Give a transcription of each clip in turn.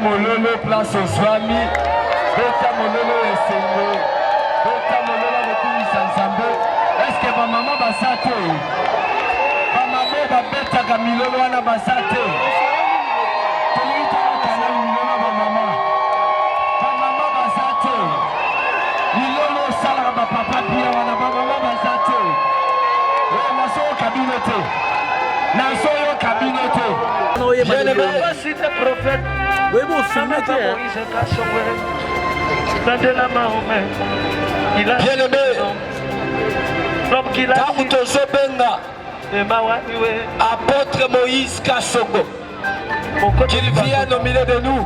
mololo place oswami beta mololo esengo beta mololo bokumisa nzambe eske bamama baza te bamama babetaka milolo wana baza te tolingi tolakana milolo bamama bamama baza te milolo osalaka bapapa pia wana bamama baza te naso okabino te naso okabino te Cite prophète. Oui, bon, filmé, Il a bien-aimé, l'homme qui l'a apôtre Moïse Kassongo, qu'il vienne au milieu de nous.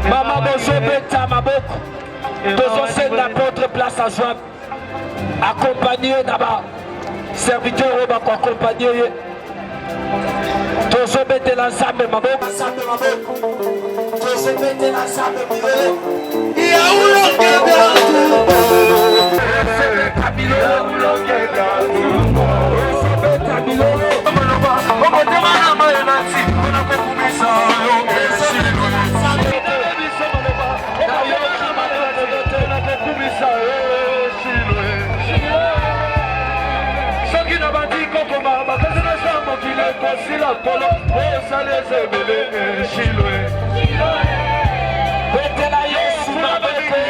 Maman Bozobeta Maboko, tous l'apôtre place à joie, accompagné d'abord, serviteur qui accompagné. Tozobete l'ensemble maboko tozobete l'ensemble milolo ya ulongega tozobeta milolo tozobeta milolo okotema na mayenati ona kokumisa soki na bandiko koma bakazi na chambo kilekosila kolo osaleze belenge shilwe betela yesu mabete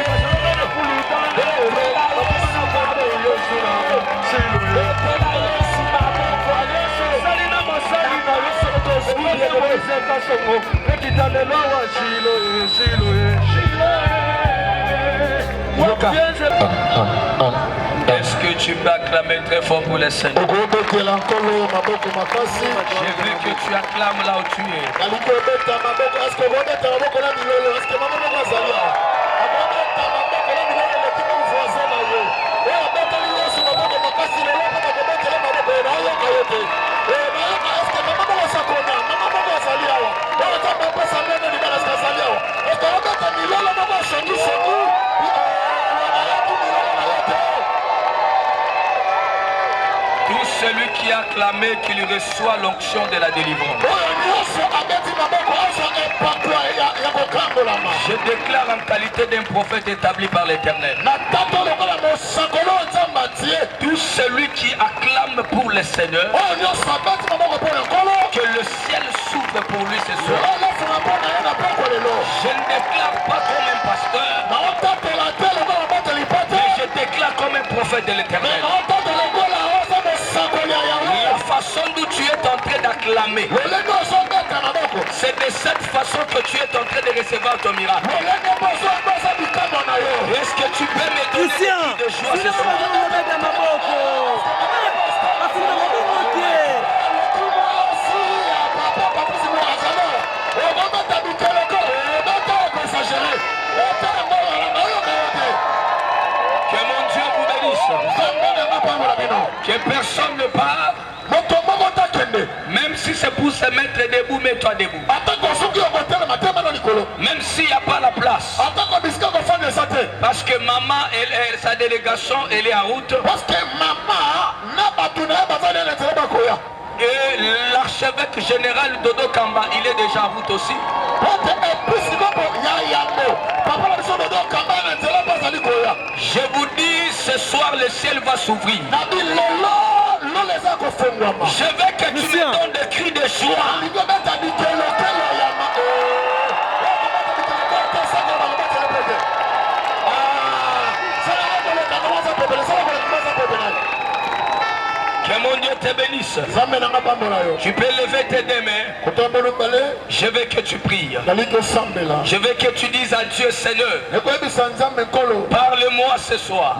betela yesu mabete salina masali na yesu tosuli koezeka songo ekitalelo wa shilwe Est-ce que tu peux acclamer très fort pour les Seigneurs? J'ai vu que tu acclames là où tu es. Tout celui qui a acclamé qu'il reçoit l'onction de la délivrance. Je déclare en qualité d'un prophète établi par l'Éternel. Tout celui qui acclame pour le Seigneur, que le ciel s'ouvre pour lui ce soir. Je ne déclare pas comme un pasteur, mais je déclare comme un prophète de l'Éternel. La façon dont tu es en train d'acclamer, c'est de cette façon que tu es en train de recevoir ton miracle. Est-ce que tu peux me donner des cris de joie ce soir? Que mon Dieu vous bénisse. Que personne ne part. Même si c'est pour se mettre debout, mets-toi debout. Même s'il n'y a pas la place. Parce que maman, sa délégation, elle est en route. Et l'archevêque général Dodo Kamba, il est déjà en route aussi. Je vous dis, ce soir le ciel va s'ouvrir. Je veux que tu me donnes des cris de joie. Que mon Dieu te bénisse. Tu peux lever tes deux mains. Je veux que tu pries. Je veux que tu dises à Dieu, Seigneur, parle-moi ce soir.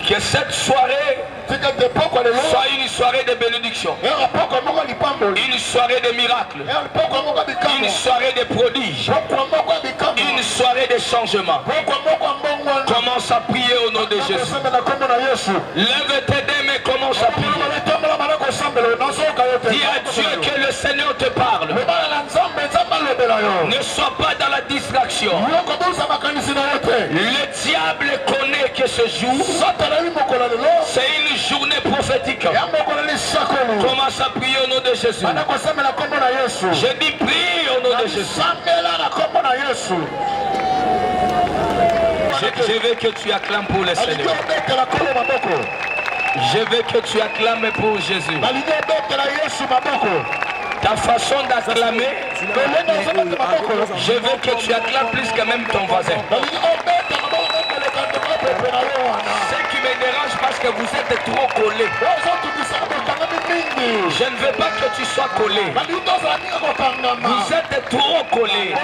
Que cette soirée soit une soirée de bénédiction, une soirée de miracles, une soirée de prodiges, une soirée de changement. Commence à prier au nom de Jésus. Lève tes deux mains, commence à prier. Dis à Dieu que le Seigneur te parle. Ne sois pas dans la distraction. Le diable connaît que ce jour, c'est une journée prophétique. Commence à prier au nom de Jésus. Je dis prie au nom de Jésus. Jésus. Je veux que tu acclames pour le Seigneur. Je veux que tu acclames pour Jésus. Ta façon d'acclamer, je veux que tu acclames plus que même ton voisin. Ce qui me dérange parce que vous êtes trop collés. Je ne veux pas que tu sois collé. Vous êtes trop collés.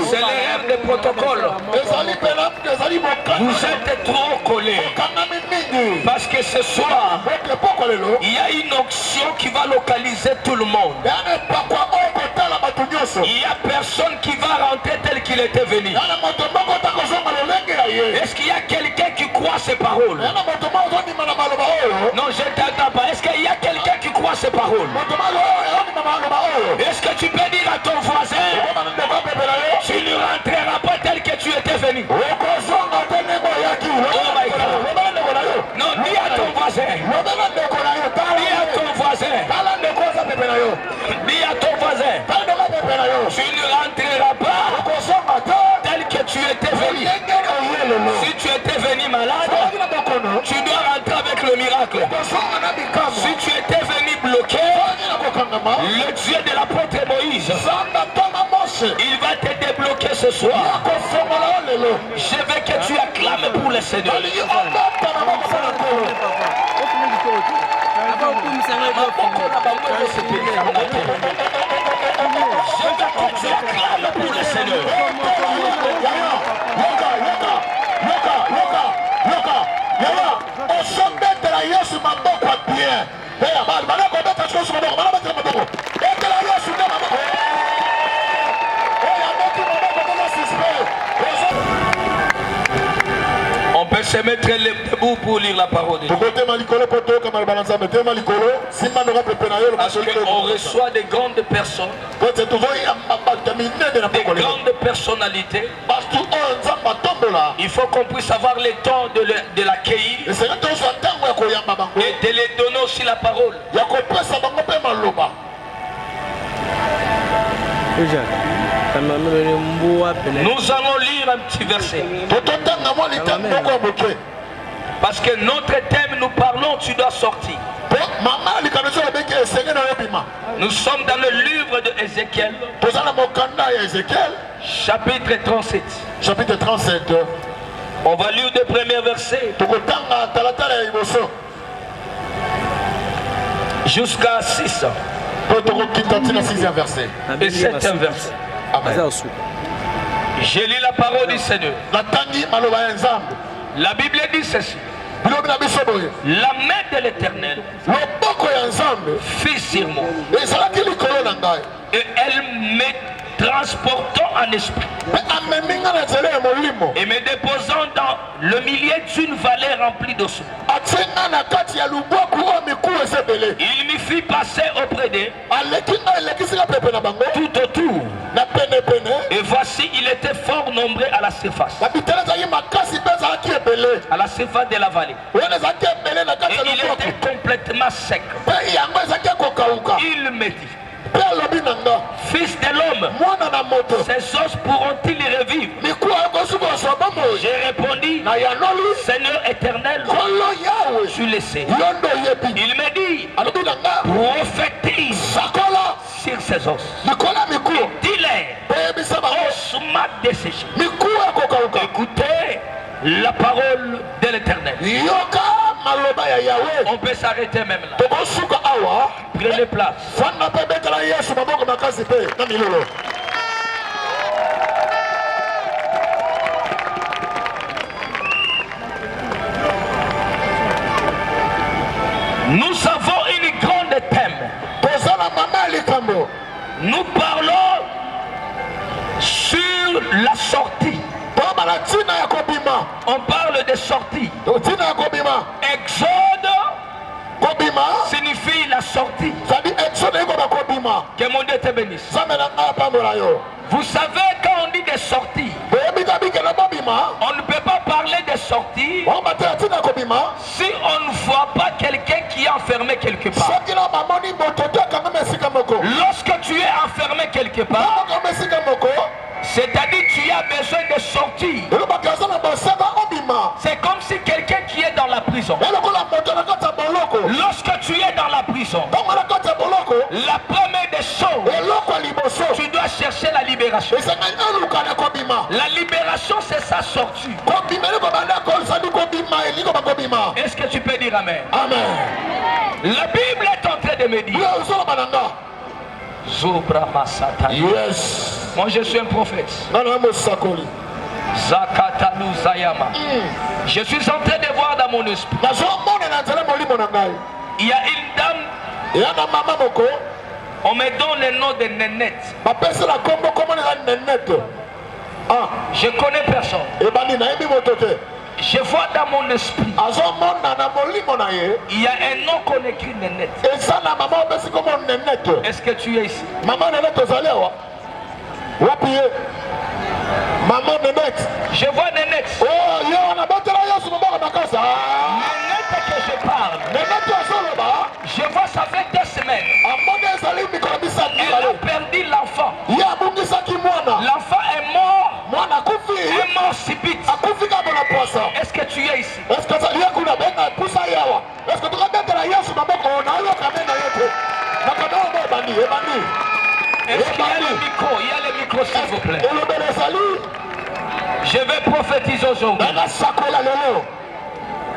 C'est l'erreur de protocole. Vous êtes trop collés. Parce que ce soir, il y a une onction qui va localiser tout le monde. Il n'y a personne qui va rentrer tel qu'il était venu. Est-ce qu'il y a quelqu'un qui croit ces paroles? Non, je ne t'entends pas. Est-ce qu'il y a quelqu'un qui croit ces paroles? Est-ce que tu peux dire à ton voisin, tu ne rentreras pas tel que tu étais venu? Oh my God. Non, dis à ton voisin. Dis à ton voisin. Dis à ton voisin. Tu ne rentreras pas tel que tu étais venu. Si tu étais venu malade, tu dois rentrer avec le miracle. Si tu étais venu bloqué, le Dieu de l'apôtre Moïse, il va te débloquer ce soir. Je veux que tu acclames pour le Seigneur. Je veux que tu acclames pour le Seigneur. On peut se mettre debout pour lire la parole de Dieu. Parce qu'on reçoit des grandes personnes, des grandes personnalités. Il faut qu'on puisse avoir le temps de l'accueillir et de les donner aussi la parole. Nous allons lire un petit verset. Parce que notre thème, nous parlons, tu dois sortir. Nous sommes dans le livre de Ézéchiel, chapitre 37. Chapitre 37. On va lire le premier verset jusqu'à 6. Et 7 verset. J'ai lu la parole du Seigneur. La Bible dit ceci. La main de l'Éternel fut sur moi. Et elle me transportant en esprit et me déposant dans le milieu d'une vallée remplie d'eau. Il me fit passer auprès d'eux tout autour. Et voici, il était fort nombreux à la surface. À la surface de la vallée. Et il était complètement sec. Il me dit, fils de l'homme, ces os pourront-ils revivre? J'ai répondu, Seigneur éternel, tu le sais. Il me dit, prophétise sur ces os. Dis-les, os mat desséché. Écoutez la parole de l'Éternel. On peut s'arrêter même là. Prenez place. Nous avons une grande thème. Nous parlons sur la sortie. On parle de sortie. Exode signifie la sortie. Que mon Dieu te bénisse. Vous savez, quand on dit des sorties, on ne peut pas parler de sortie si on ne voit pas quelqu'un qui est enfermé quelque part. Lorsque tu es enfermé quelque part, c'est-à-dire tu as besoin de sortir. C'est comme si quelqu'un qui est dans la prison. Lorsque tu es dans la prison, la première des choses, tu dois chercher la libération. La libération, c'est sa sortie. Est-ce que tu peux dire Amen? Amen. La Bible est en train de me dire. Zobra Masata. Yes. Moi je suis un prophète. Zakatalu Zayama. Je suis en train de voir dans mon esprit. Il y a une dame. On me donne le nom de Nénette. Je connais personne. Je vois dans mon esprit. Il y a un nom qu'on écrit Nénette. Est-ce que tu es ici? Maman Nénette. Je vois Nénette. Oh, Nénette que je parle. Je vois ça fait 2 semaines. Elle a perdu l'enfant. L'enfant est mort. Est mort subite. Est-ce que tu es ici? Est-ce qu'il y a le micro? Il y a le micro s'il vous plaît. Je vais prophétiser aujourd'hui.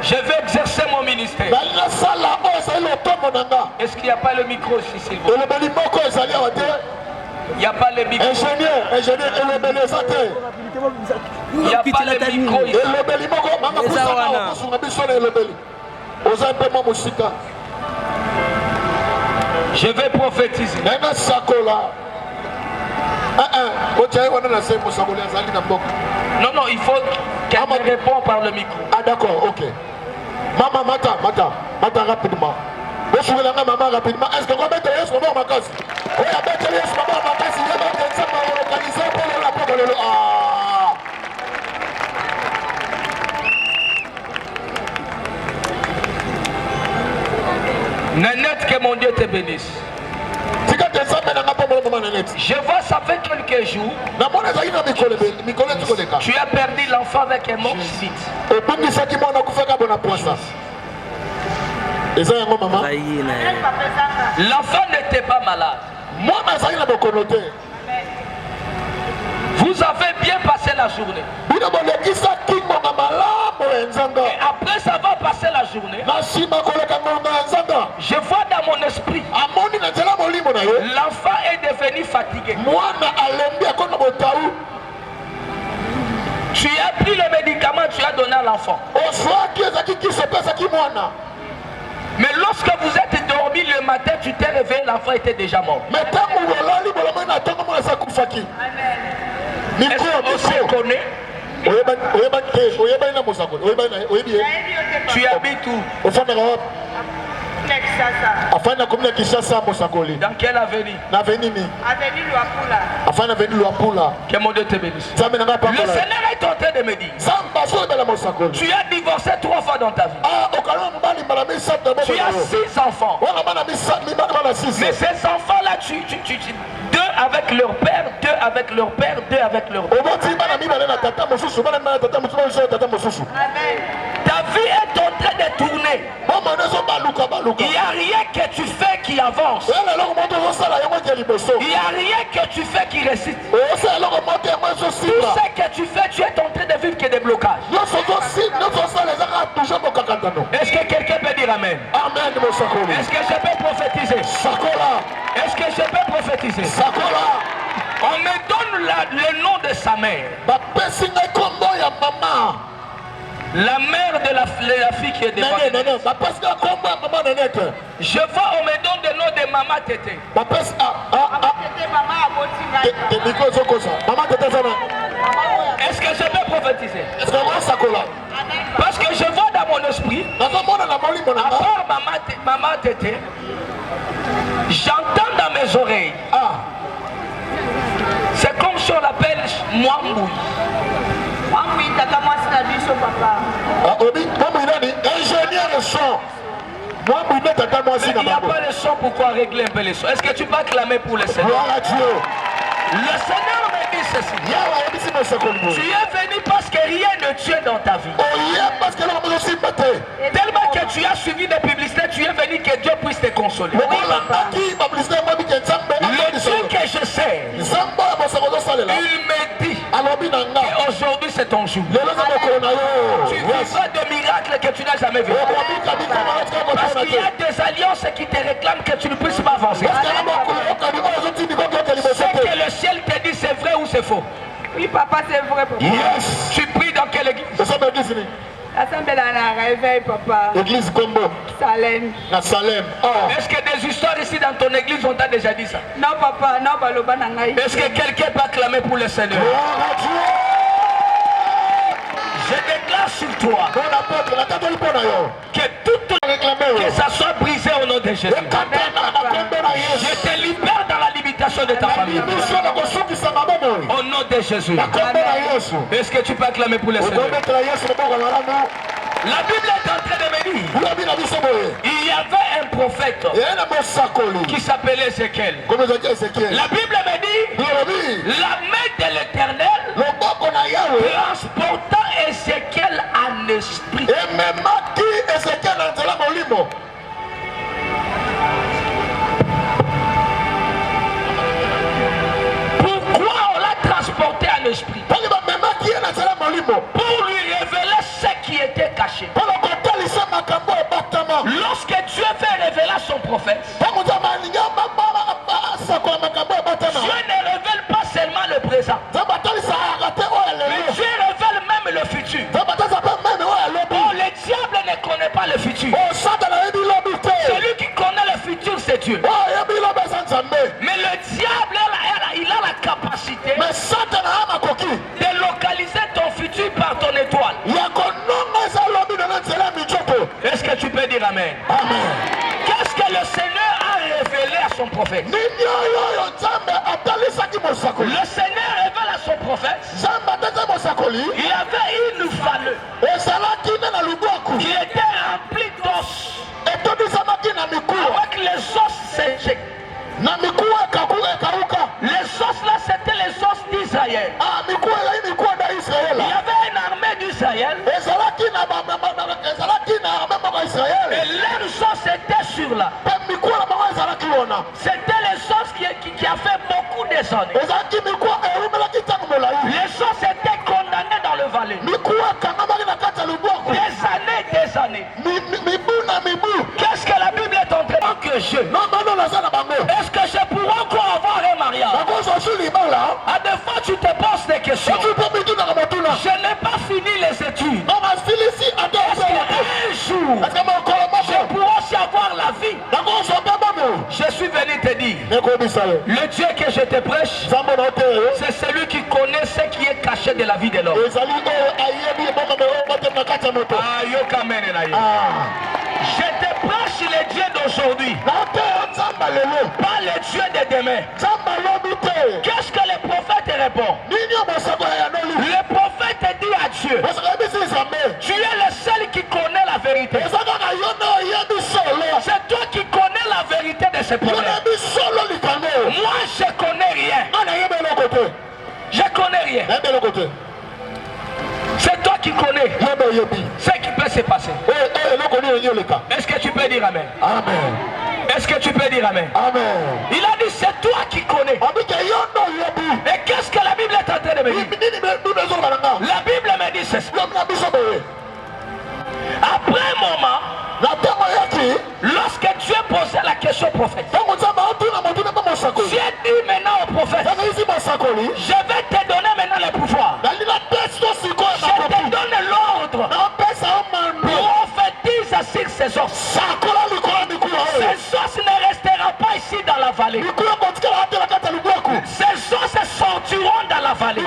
Je vais exercer mon ministère. Est-ce qu'il n'y a pas le micro ici s'il vous plaît? Il n'y a pas le micro. Il n'y a pas le micro ici. Je vais prophétiser. Non, non, il faut qu'elle me réponde par le micro. Ah d'accord, ok. Maman, mata rapidement. Maman rapidement. Est-ce qu'on va mettre les choses dans ma case? Oui, on va mettre les choses dans ma case. Il va mettre ça pour localiser pour le ah. Nénette, que mon Dieu te bénisse. Je vois ça fait quelques jours. Tu as perdu l'enfant avec un mort subite. L'enfant n'était pas malade. Vous avez bien passé la journée. Et après avoir passé la journée, je vois dans mon esprit, l'enfant est devenu fatigué. Tu as pris le médicament, tu as donné à l'enfant. Mais lorsque vous êtes dormi le matin, tu t'es réveillé, l'enfant était déjà mort. Est-ce qu'on se connaît? Tu habites où? Dans quelle avenue? Que mon Dieu te bénisse. Le Seigneur est en train de me dire, tu as divorcé 3 fois dans ta vie. Tu as 6 enfants. Mais ces enfants-là, deux avec leur père, 2 avec leur père, 2 avec leur père. Ta vie est en train de tourner. Il n'y a rien que tu fais qui avance. Il n'y a rien que tu fais qui récite. Tout ce que tu fais, tu es en train de vivre que des blocages. Est-ce que quelqu'un peut dire Amen? Est-ce que je peux prophétiser? Est-ce que je peux prophétiser? On me donne le nom de sa mère. La mère de la fille qui est devant. Je vois, on me donne le nom de Maman Tété. Est-ce que je peux prophétiser? Parce que je vois dans mon esprit, à part Maman Tété, j'entends dans mes oreilles. C'est comme si on l'appelle Mwambouy. Ingénieur de son. il n'y a pas de son, pourquoi régler un peu les sons? Est-ce que tu vas clamer pour le Seigneur? Gloire à Dieu. Le Seigneur me dit ceci. Tu es venu parce que rien ne tient dans ta vie. Tellement que tu as suivi des publicités, tu es venu que Dieu puisse te consoler. Le Dieu que je sais, il me dit qu'aujourd'hui c'est ton jour. Tu vivras de miracles que tu n'as jamais vu. Parce qu'il y a des alliances qui te réclament que tu ne puisses pas avancer. C'est que le ciel te dit c'est vrai ou c'est faux. Oui, papa, c'est vrai, papa. Yes. Tu pries dans quelle église? Assemblée dans la réveil, papa. Église Combo. Salem. À Salem. Oh. Est-ce que des histoires ici dans ton église on t'a déjà dit ça? Non, papa, non, Baloba Nangaï. Est-ce que quelqu'un peut acclamer pour le Seigneur? Gloire à Dieu. Je déclare sur toi que que ça soit brisé au nom de Jésus. Je te libère dans la limitation de ta famille. Au nom de Jésus. Est-ce que tu peux acclamer pour le Seigneur? La Bible est en train de me dire, il y avait un prophète qui s'appelait Ézéchiel. La Bible me dit, la main de l'Éternel transporta Ézéchiel en esprit. Pourquoi on l'a transporté en esprit? Pour lui révéler ce qui était caché. Lorsque Dieu fait révéler à son prophète, Dieu ne révèle pas seulement le présent, mais Dieu révèle même le futur. Oh, le diable ne connaît pas le futur. Celui qui connaît le futur, c'est Dieu. Mais le diable, il a la capacité de localiser ton futur par ton étoile. Est-ce que tu peux dire Amen? Qu'est-ce que le Seigneur a révélé à son prophète? Le Seigneur révèle à son prophète, il y avait une valeur qui était remplie d'os, avec les os séchés. Les os là, c'était les os d'Israël. Il y avait une armée d'Israël et leurs os étaient sur là. C'était les os qui a fait beaucoup des années. Les os étaient condamnés dans le valet. Des années. Qu'est-ce que la Bible est en train de que je? Est-ce que je pourrais encore avoir un mariage? À des fois tu te poses des questions. Je n'ai pas fini les études. Est-ce qu'un jour je pourrais aussi avoir la vie? Je suis venu te dire, le Dieu que je te prêche, c'est celui qui connaît ce qui est caché de la vie de l'homme. Je te prêche le Dieu d'aujourd'hui, pas le Dieu de demain. Qu'est-ce que le prophète répond? Le prophète dit à Dieu, tu es le seul qui connaît la vérité. C'est toi qui connais la vérité de ce problème. Moi je connais rien. Je connais rien. C'est toi qui connais ce qui peut se passer. Est-ce que tu peux dire Amen? Amen. Est-ce que tu peux dire Amen? Amen. Il a dit c'est toi qui connais. Et qu'est-ce que la Bible est en train de me dire? La Bible me dit ceci. Après un moment, lorsque Dieu posait la question au prophète, Dieu dit maintenant au prophète, je vais te donner maintenant le pouvoir. Je te donne l'ordre. Prophétise sur ces os. Ces os ne resteront pas ici dans la vallée. Ces os sortiront dans la vallée.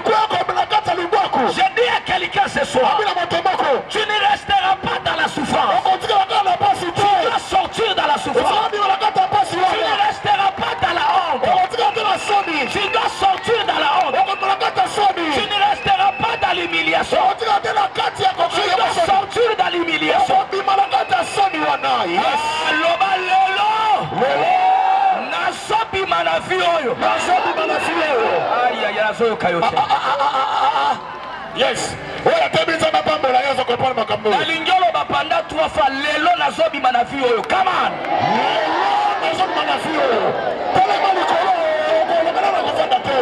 Je dis à quelqu'un ce soir, tu ne resteras pas dans la souffrance. Tu dois sortir dans la souffrance. Tu ne resteras pas dans la honte. Tu dois sortir dans la honte. Tu ne resteras pas dans l'humiliation. Tu dois sortir dans l'humiliation. Loba lelo. Nasobi manafio. Aïe aïe nazoyo kayote. Yes. Oya tebisa na pambola yazo comprendre makambo. Nalingolo bapanda 3 fois lelo nazobi manafio. Come on. Lelo nazobi manafio. Tele mali kolo. Kolo kana kufanda te.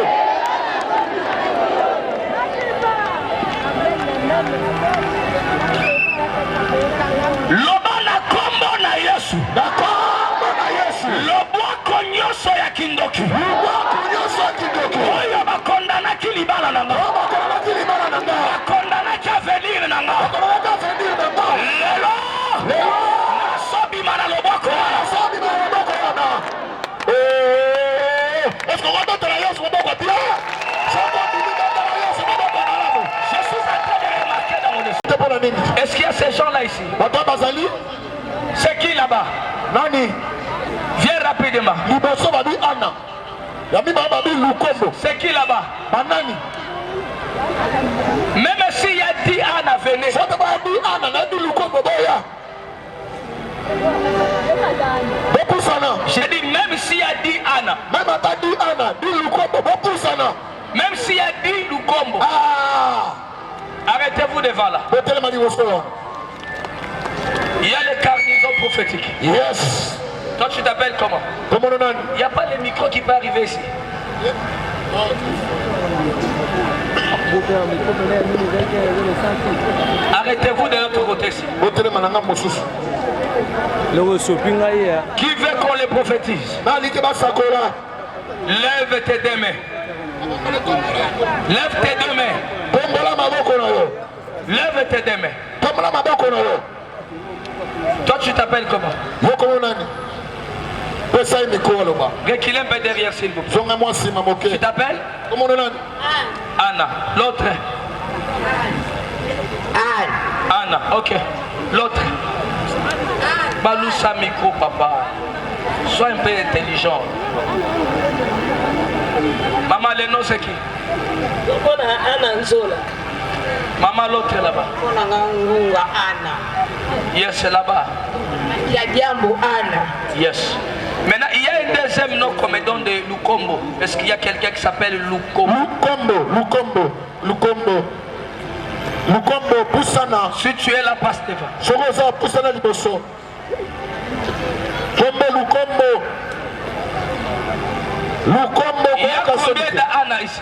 Loba na kombo na Yesu. Na kombo na Yesu. Lobwako nyoso ya kindoki. Lobwako nyoso ya kindoki. Oyo bakondana kilibala nanga. Bakondana kilibala nanga. Bakondana kavenir nanga. Bakondana kavenir nanga. Lelo. Lelo. Nasobi mana lobwako. Nasobi mana lobwako yana. Est-ce qu'on va mettre la Yesu lobwako bien? Je suis en train de remarquer dans mon esprit. Est-ce qu'il y a ces gens-là ici? C'est qui là-bas? Nani? Viens rapidement. Liboso babi Anna. Yami babi Lukombo. C'est qui là-bas? Banani. Même s'il y a 10 Anna, venez. Ça te babi Anna, nani Lukombo boya. Beaucoup sana. J'ai dit même s'il y a 10 Anna. Même à ta 10 Anna, 10 Lukombo, beaucoup sana. Même s'il y a 10 Lukombo. Ah. Arrêtez-vous devant là. Il y a les cargaisons prophétiques. Yes. Toi tu t'appelles comment? Il n'y a pas les micros qui peuvent arriver ici. Arrêtez-vous de l'autre côté ici. Qui veut qu'on les prophétise? Lève tes deux mains. Lève tes deux mains. Lève tes deux mains. Toi tu t'appelles comment? Reculez un peu derrière s'il vous plaît. Tu t'appelles? Anna. L'autre? Anna, ok. L'autre? Baloussa micro papa. Sois un peu intelligent. Maman, le nom c'est qui? Maman, l'autre là-bas. Yes, c'est là-bas. Yes. Maintenant, il y a un deuxième nom qu'on me donne de Lukombo. Est-ce qu'il y a quelqu'un qui s'appelle Lukombo? Lukombo, Poussana. Si tu es là, passe devant. Chogoza, Poussana Liboso. Lukombo. Il y a combien d'Anna ici?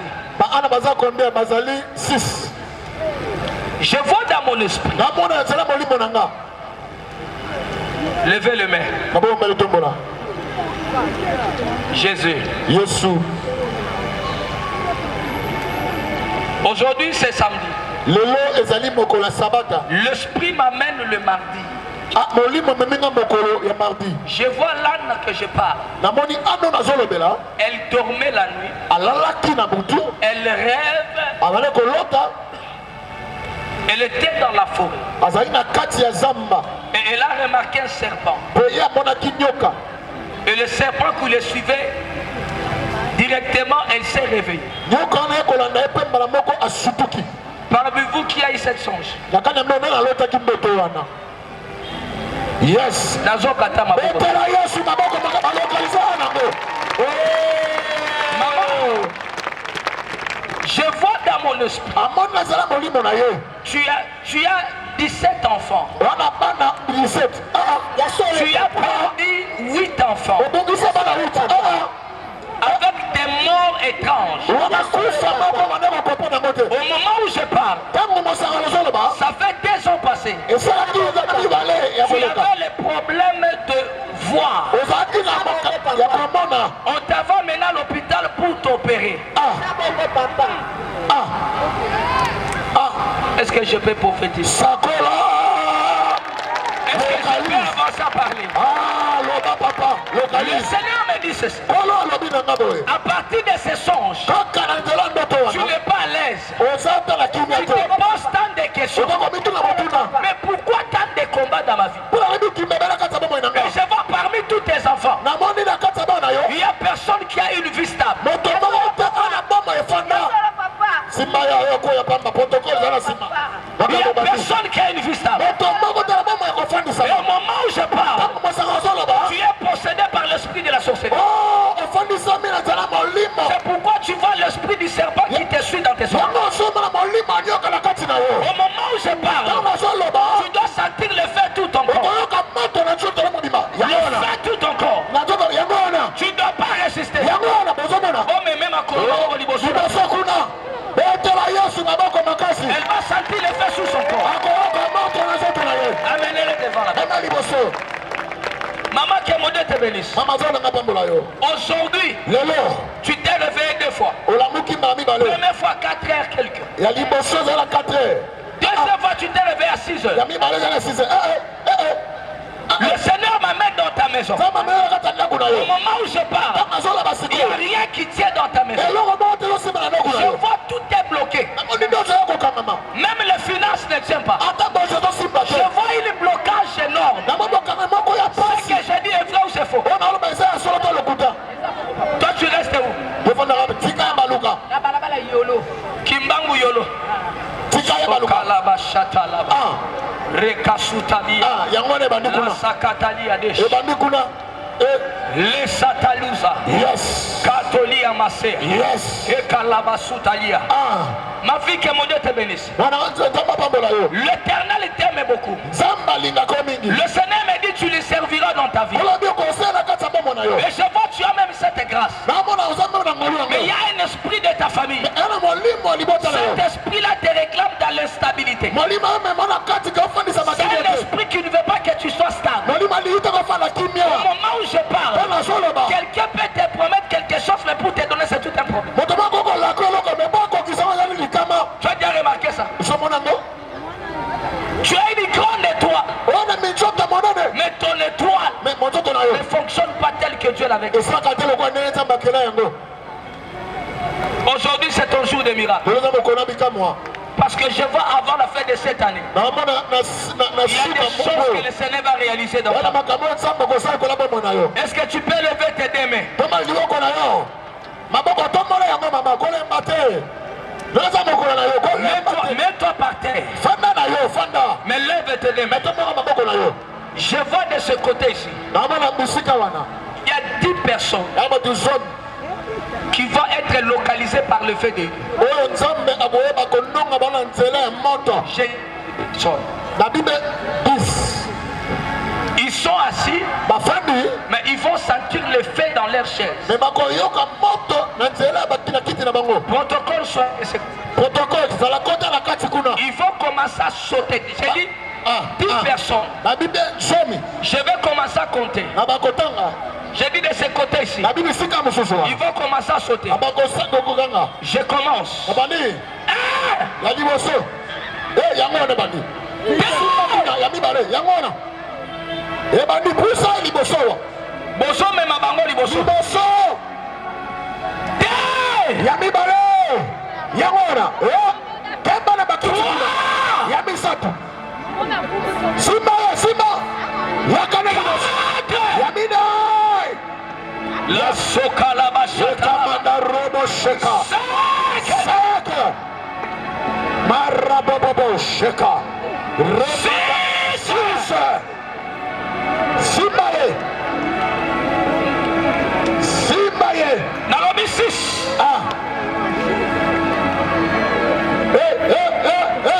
Anna Baza combien? Bazali 6. Je vois dans mon esprit. Levez les mains. Jésus. Aujourd'hui c'est samedi. L'esprit m'amène le mardi. Je vois l'âne que je parle. Elle dormait la nuit. Elle rêve. Elle était dans la forêt. Et elle a remarqué un serpent. Et le serpent qui le suivait, directement elle s'est réveillée. Parmi vous qui a eu cette songe? Yes. Maman, je vois dans mon esprit. Tu as 17 enfants. Tu as perdu 8 enfants. Avec des morts étranges. Au moment où je parle, ça fait 2 ans passés. Tu avais les problèmes de voix. On t'avait mené à l'hôpital pour t'opérer. Est-ce que je peux prophétiser? Est-ce que je peux avancer à parler? Le Seigneur me dit ceci. À partir de ces songes, tu n'es pas à l'aise. Tu te poses tant de questions. Mais pourquoi tant de combats dans ma vie? Et je vois parmi tous tes enfants, il n'y a personne qui a une vie stable. Il n'y a personne qui a une vie stable. Et au moment où je parle, Maman qui est modèle te bénisse. Aujourd'hui, tu t'es réveillé 2 fois. Première fois 4 heures quelques. Deuxième fois tu t'es réveillé à 6 heures. Le Seigneur m'amène dans ta maison. Au moment où je parle, il n'y a rien qui tient dans ta maison. Je vois tout est bloqué. Même les finances ne tiennent pas. Je vois un blocage énorme. Ce que j'ai dit est vrai ou c'est faux? Toi tu restes où? Kimbangu Yolo. Sokalaba Shatalaba. Rekasutalia. Sakatalia Desh. Les Satalusa. Yes. Katolia Masé. Yes. Et Kalabasutalia. Ma vie que mon Dieu te bénisse. L'éternel t'aime beaucoup. Le Seigneur me dit tu le serviras dans ta vie. Et je vois tu as même cette grâce. Mais il y a un esprit de ta famille. Cet esprit-là te réclame dans l'instabilité. C'est un esprit qui ne veut pas que tu sois stable. Au moment où je parle, quelqu'un peut te promettre quelque chose, mais pour te donner c'est tout un problème. Tu as déjà remarqué ça? Tu as une grande étoile, mais ton étoile ne fonctionne pas tel que Dieu l'avait dit. Aujourd'hui c'est ton jour de miracle. Parce que je vois avant la fin de cette année, il y a des choses que le Seigneur va réaliser dans ta vie. Est-ce que tu peux lever tes deux mains? Mets-toi par terre. Mais lève tes deux mains. Je vois de ce côté ici, il y a 10 personnes qui vont être localisées par le fait de Dieu. Ils sont assis, mais ils vont sentir le feu dans leur chaise. Protocole soit. Ils vont commencer à sauter. J'ai dit 10 personnes. Je vais commencer à compter. J'ai dit de ce côté ici. Ils vont commencer à sauter. Je commence. Boso me mabango liboso. La soka la bashaka robo sheka. Marabobo sheka. Simbaye. Nalobi 6.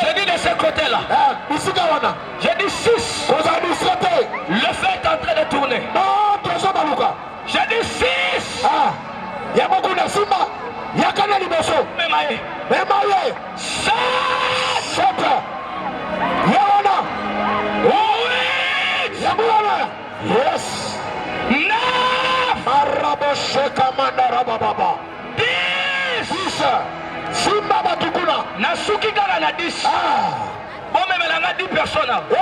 J'ai dit de ce côté-là. J'ai dit 6. Le feu est en train de tourner. J'ai dit 6. Memaye. 7. 8. Yes. 9. Marabosheka mandarababa. 10. Simba batukuna. Nasuki kaka na 10. Bon même la 10 personnes. Bon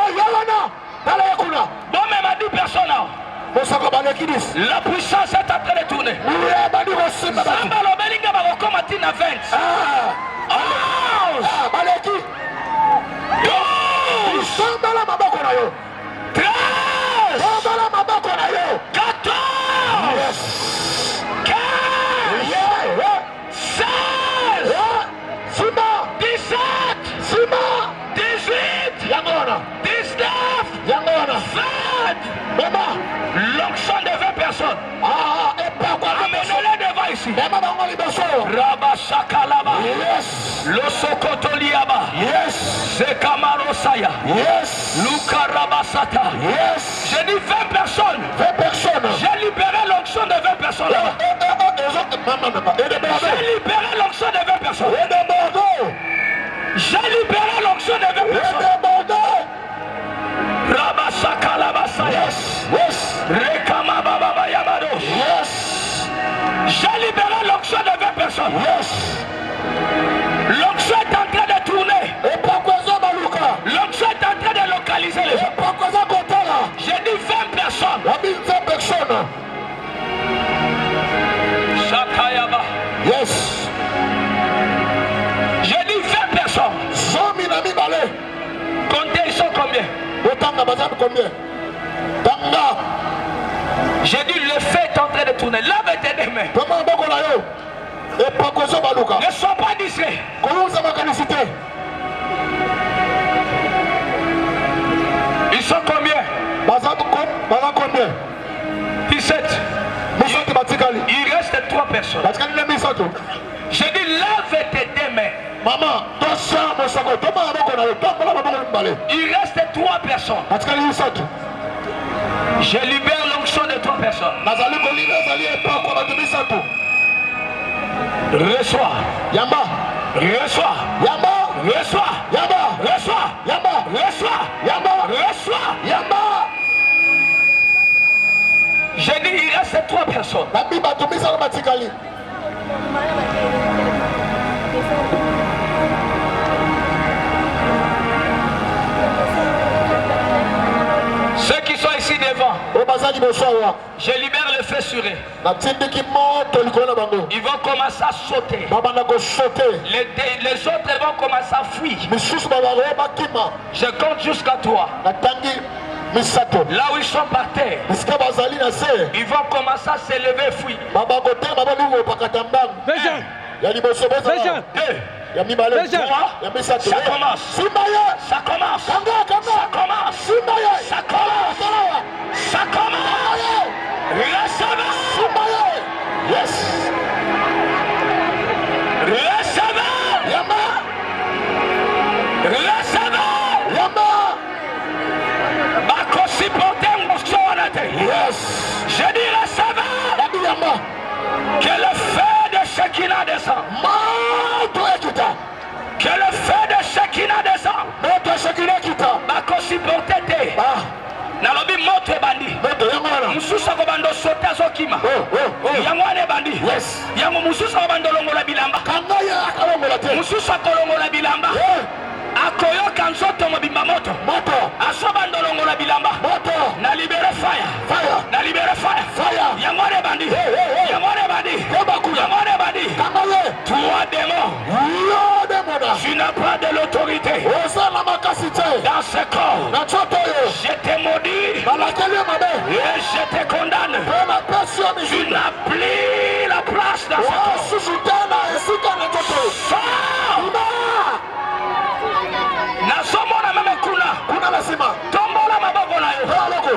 même 10 personnes. La puissance est en train de tourner. Samba lobelinga ba kokoma tina 20. 20. L'onction de 20 personnes. Amenez-les devant ici. Rabashakalaba. Yes. Losokotoliaba. Yes. Sekamarosaya. Yes. Lukarabasata. Yes. J'ai dit 20 personnes. 20 personnes. J'ai libéré l'onction de 20 personnes là-bas. J'ai libéré l'onction de 20 personnes. J'ai libéré l'onction de 20 personnes. Rabashakalabasaya. Yes. Yes. Rekama baba yabados. Yes. J'ai libéré l'onction de 20 personnes. Yes. L'onction est en train de tourner. Et pourquoi ça, Baluka? L'onction est en train de localiser les gens. Et pourquoi ça, Kotala? J'ai dit 20 personnes. La Bible 20 personnes. Shakayaba. Yes. J'ai dit 20 personnes. 100 minami balé. Comptez, ils sont combien? Autant de bazar combien? Tanga. J'ai dit le feu est en train de tourner. Lave tes deux mains. Comment beaucoup là yo? Et pourquoi ça, Baluka? Ne sois pas distrait. Comment ça va canicité? Ils sont combien? Bazar combien? 17. Misaki Batikali. Il reste 3 personnes. Batikali ne Misato. J'ai dit lave tes deux mains. Maman, toi ça, mon saco, toi ma maman qu'on a eu, toi ma maman qu'on a eu. Il reste 3 personnes. Batikali Misato. Je libère l'onction de 3 personnes. Nazali Koli, Nazali et pas qu'on a de Misato. Reçois. Yamba. Reçois. Yamba. Reçois. Yamba. Reçois. Yamba. Reçois. Yamba. Reçois. Yamba. J'ai dit il reste 3 personnes. La Bible a tout mis sur le Batikali. Ceux qui sont ici devant, Au bazar du bonsoir. je libère le feu sur eux. La petite qui monte, le colonel Bango. Ils vont commencer à sauter. Baba n'a qu'à sauter. Les autres vont commencer à fuir. Mais sous Babaro, Bakima. Je compte jusqu'à 3. La Tangi, Misato. Là où ils sont par terre, Miska Bazali na se. ils vont commencer à s'élever et fuir. Baba Gote, Baba Lugo, Pakatambang. Y'a Bosso Bozo. 2. Y'a Mibale. Y'a Misato. Ça commence. Simbaye. Ça commence. Kanga, Kanga. Ça commence. Simbaye. Ça commence. Ça commence. Recevez. Simbaye. Yes. Recevez. Yama. Recevez. Yama. Bako supporter mon sonate. Yes. Je dis recevez. Yami Yama. Que le feu de Shekinah descend. Mato Ekita. Que le feu de Shekinah descend. Mato Shekina Kita. Bako supporter te. Ah. Nalobi moto ebandi. Mato Yamana. Mususa ko bando sote azokima. Yango ane bandi. Yes. Yango mususa ko bando longola bilamba. Kanga ya akalongola te. Mususa ko longola bilamba. Akoyoka nzoto mobimba moto. Moto. Aso bando longola bilamba. Moto. Na libere fire. Fire. Na libere fire. Fire. Yango ane bandi. Yango ane bandi. Yango ane bandi. Kanga ye. Toi démon. Yo demona. Tu n'as pas de l'autorité Osa na makasite. dans ce corps. Na choto yo. Je te maudis Balakeli mabe. et je te condamne. Pena pesio Tu mizuna. n'as plus la place dans ce corps. Susu tena esika na choto. Sors! Ima. Nasomona meme kuna. Kuna lazima. Tombola maboko na yo. Haloko.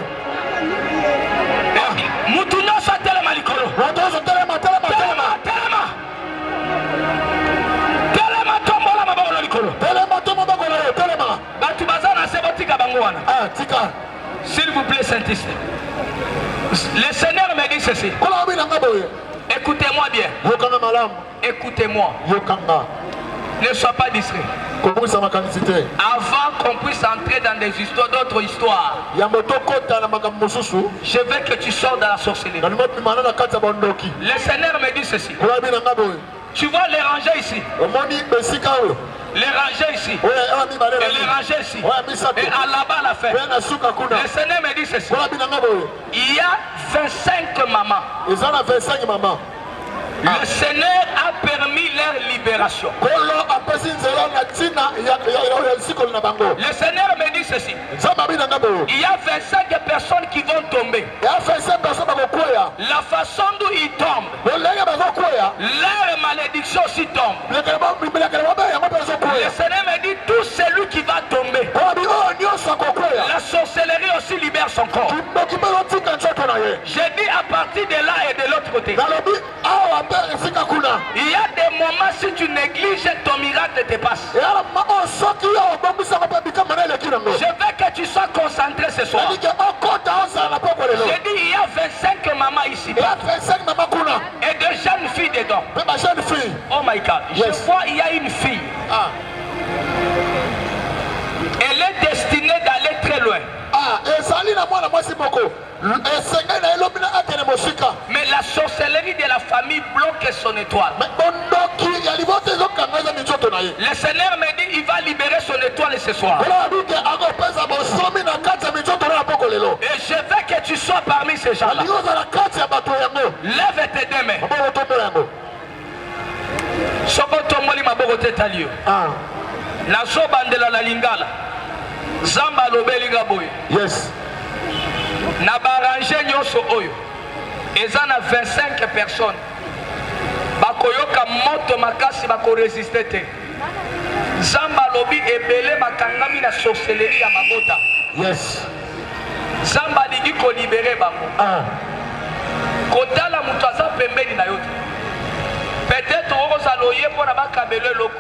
Mutu nyonso atelema likolo. Watozo telema. Telema. Telema tombola maboko na likolo. Telema tomo bako na yo. Telema. Batu baza na se botika bango wana. Ah, tika. S'il vous plaît, Saint-Esprit. Le Seigneur me dit ceci. Kola obi na ngaboye. Écoutez-moi bien. Yokanga malamu. Écoutez-moi. Yokanga. Ne sois pas distrait. Komisa makanisite. Avant qu'on puisse entrer dans des histoires, d'autres histoires, Yamoto kota na makambo mosusu. je veux que tu sors de la sorcellerie. Na limopi manana kata bondoki. Le Seigneur me dit ceci. Kola obi na ngaboye. Tu vois les rangées ici. Omoni besika oyo. Les rangées ici. Oya ami balé. Et les rangées ici. Oya misato. Et à là-bas la fête. Oya na suka kuna. Le Seigneur me dit ceci. Kola obi na ngaboye. Il y a 25 mamans. Eza na 25 mama. Le Seigneur a permis leur libération. Kolo apesi nzela na tina ya sikolo na bango. Le Seigneur me dit ceci. Zamba bi na ngaboye. Il y a 25 personnes qui vont tomber. Ya 25 personnes bakokwea. La façon dont ils tombent, Bolenge bakokwea. leur malédiction aussi tombe. Bilekele ba ya mabe Le zokwea. Seigneur me dit tout celui qui va tomber. Kola bi o nyonso akokwea. La sorcellerie aussi libère son corps. Kimboki belo tika nzoto na ye. J'ai dit à partir de là et de l'autre côté. Nalobi awa mpe esika kuna. Il y a des moments si tu négliges ton miracle te passe. Eyala ma o soki yo obombisaka mpe bikama na eleki nango. Je veux que tu sois concentré ce soir. Nalike okota ozala na poko lelo. J'ai dit il y a 25 mamans ici Eya 25 mama kuna. et de jeunes filles dedans. Mpe ba jeune fille. Oh my God. Je Yes. vois il y a une fille. Ah. Elle est destinée d'aller très loin. Ah, Mais la sorcellerie de la famille bloque son étoile. Le Seigneur me dit il va libérer son étoile ce soir. Et je veux que tu sois parmi ces gens-là. Lève tes deux mains. Sokoto moli maboko tetalio. Nazo bandela la lingala. Zamba lobelinga boy. Yes. Na baranje nyoso oyo. Ezana 25 personnes. Bakoyoka moto makasi bako résister te. Zamba lobi ebele makangami na sorcellerie ya mabota. Yes. Zamba lingi ko libérer bango. Kotala mutu aza pembeni na yote. Peut-être on va loyer pour la bakabele loko.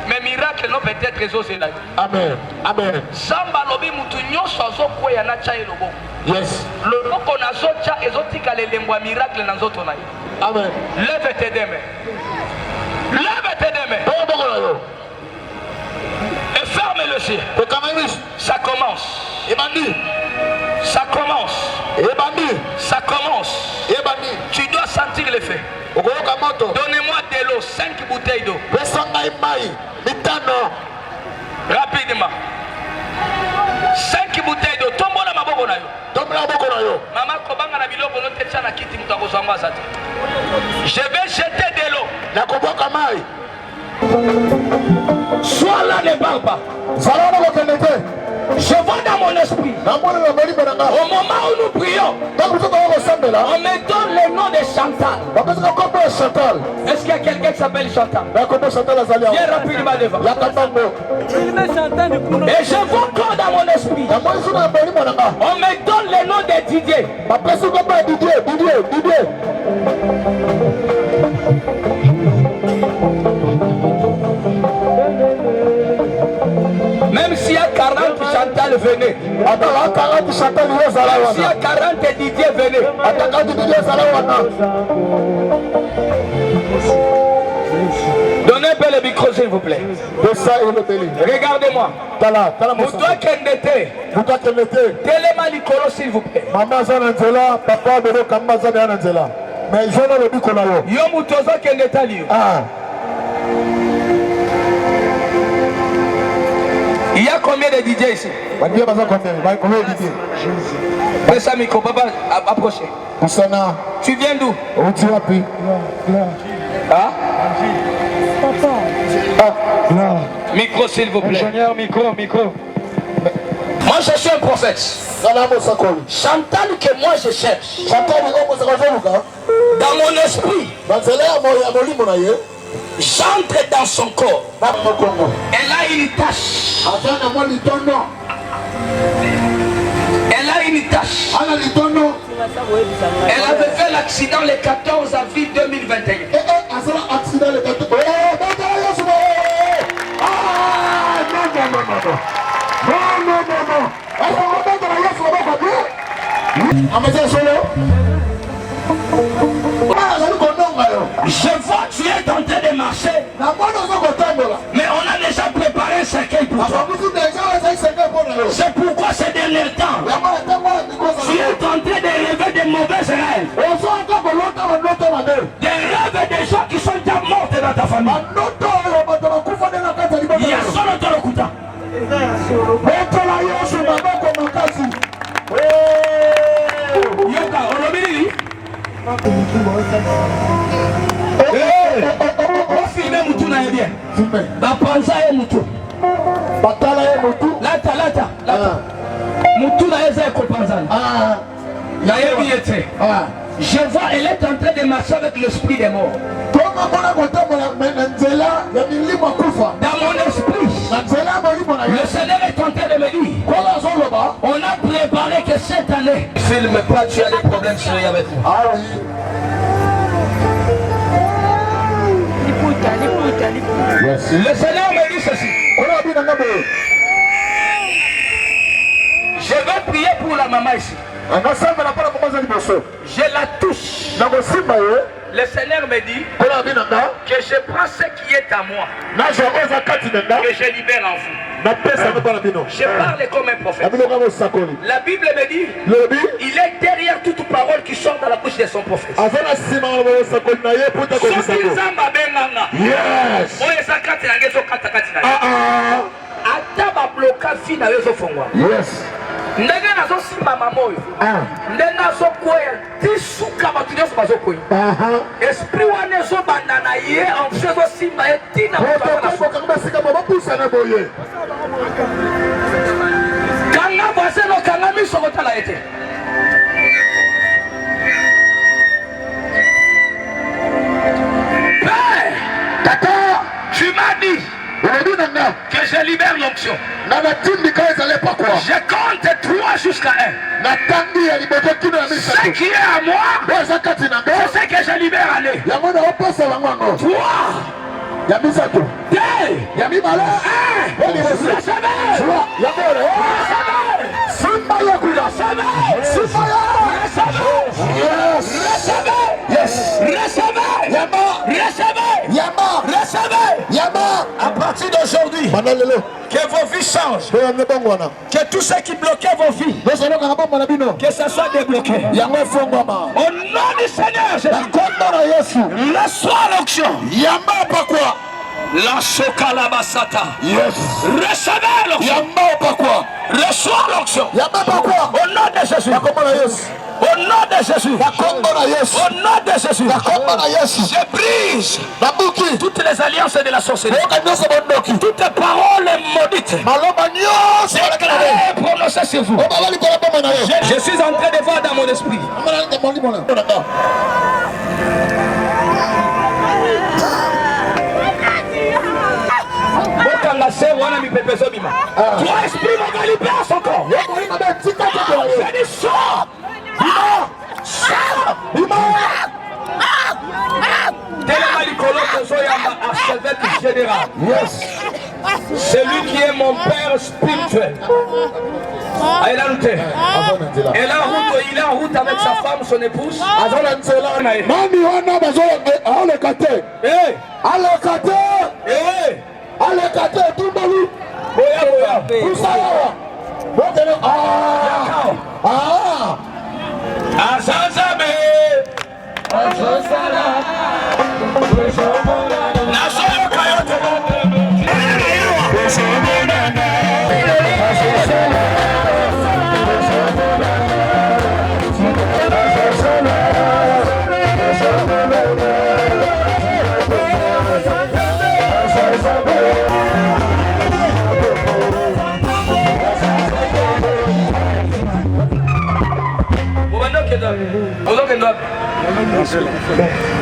Mais miracle non peut-être réseau c'est là. Amen. Amen. Zamba lobi mutu nyoso azoko ya na cha elobo. Yes. Le loko na zocha ezotika le lengwa miracle na zoto na. Amen. Lève tes deux mains. Lève tes deux mains. Et ferme le ciel. Ça commence. Ça commence. Ça commence. Tu dois sentir l'effet. Donnez-moi de l'eau, 5 bouteilles d'eau. Rapidement. 5 bouteilles d'eau. Tombe la maboko na yo. Maman kobanga na biloko no techa na kiti mutu akozanga sate. Je vais jeter de l'eau. Sois là, ne parle pas. Je vois dans mon esprit. Au moment où nous prions, on me donne le nom de Chantal. Est-ce qu'il y a quelqu'un qui s'appelle Chantal? Viens rapidement devant. Et je vois encore dans mon esprit. On me donne le nom de Didier. Même s'il y a 40 Chantal venez. S'il y a 40 Didier venez. Donnez un peu le micro s'il vous plaît. Regardez-moi. Moutoua Kendete. Téléma Nicolo s'il vous plaît. Maman Zanangela, papa Bero Kamba Zanangela. Mais je ne le dis qu'on a eu. Yo Moutoza Kendeta Liu. Il y a combien de DJ ici? Combien de DJ? Laisse un micro, papa, approchez. Tu viens d'où? Micro s'il vous plaît. Ingénieur, micro. Moi je suis un prophète. Chantal que moi je cherche. Dans mon esprit. J'entre dans son corps. Elle a une tâche. Elle a une tâche. Elle avait fait l'accident le 14 avril 2021. Je vois tu es en train de marcher. Mais on a déjà préparé un cercueil pour toi. C'est pourquoi ces derniers temps tu es en train de rêver de mauvaises rêves. Des rêves de gens qui sont déjà morts dans ta famille. Il y a solo dans le couta. Yoka, on filme mutu na bien. Bapanza ye mutu. Batala ye mutu. Lata. Mutu na yeza ko panzana. Ya ye biete. Je vois elle est en train de marcher avec l'esprit des morts. Dans mon esprit, le Seigneur est en train de me dire, on a préparé que cette année, filme pas, tu as des problèmes sérieux avec moi. Yes. Le Seigneur me dit ceci. Je vais prier pour la maman ici. Je la touche. Le Seigneur me dit que je prends ce qui est à moi. Que je libère en vous. Je parle comme un prophète. La Bible me dit, il est derrière toute parole qui sort dans la bouche de son prophète. Ndenge nazosimba mama oyo ndenge azokwea tisuka bato nyonso bazokwea esprit wana ezobanda na ye anse ezosimba ye ntina kanga voisino kanga miso kotala ye te Père, tu m'as dit que je libère l'onction. Je compte 3 jusqu'à 1. Ce qui est à moi, c'est ce que je libère à lui. 3, 2, 1. À partir d'aujourd'hui, que vos vies changent, que tout ce qui bloquait vos vies, que ça soit débloqué. Au nom du Seigneur, reçois l'onction. La Sokalabasata. Recevez l'onction. Reçois l'onction. Au nom de Jésus. Au nom de Jésus. Au nom de Jésus. Je brise toutes les alliances de la sorcellerie. Toutes les paroles maudites. Déclarées et prononcées sur vous. Je suis en train de voir dans mon esprit. Toi, esprit, mon gars, libère son corps. Je dis sors. Archevêque général. C'est lui qui est mon père spirituel. Il est en route avec sa femme, son épouse.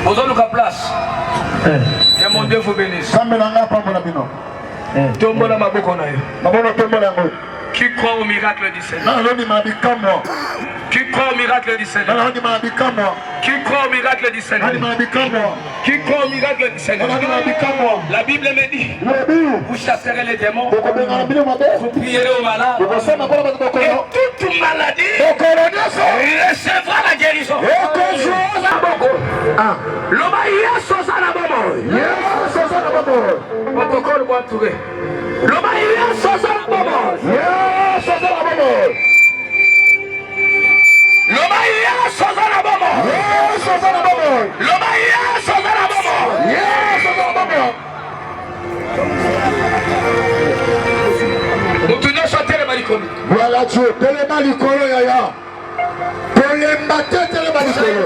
Posons-nous à place. Que mon Dieu vous bénisse. Qui croit au miracle du Seigneur? Qui croit au miracle du Seigneur? Qui croit au miracle du Seigneur? Qui croit au miracle du Seigneur? La Bible me dit, vous chasserez les démons, vous prierez aux malades, et toute maladie recevra la guérison. Protocole pour entourer. Voilà Dieu, telema likolo yaya. Tolemba te telema likolo.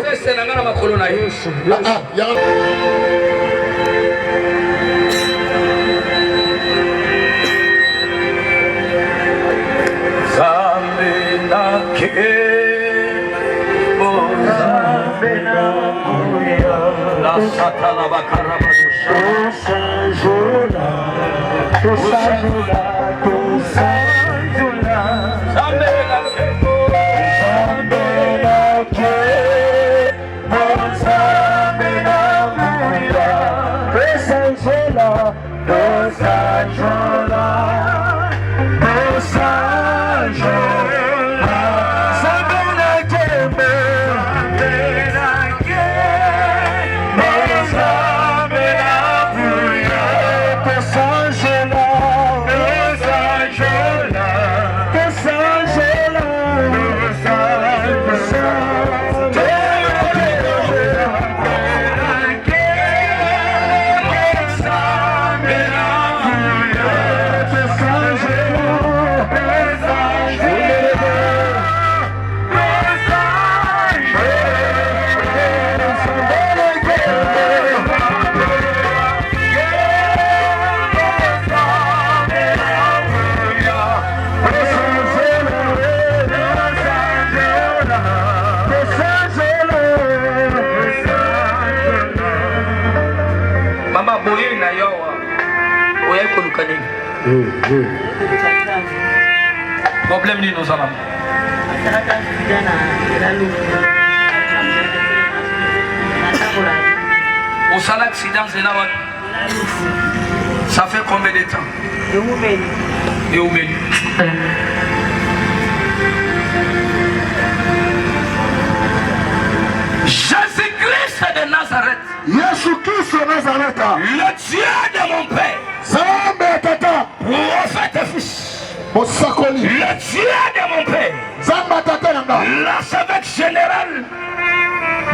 Problème ni nous allons. Au sein d'accident, c'est là. Ça fait combien de temps? Et où mène? Jésus-Christ de Nazareth. Jésus-Christ de Nazareth. Le Dieu de mon père. Zambe tata. Prophète et fils. Mosakoli. Le Dieu de mon père. Zamba tata nanga. L'archevêque général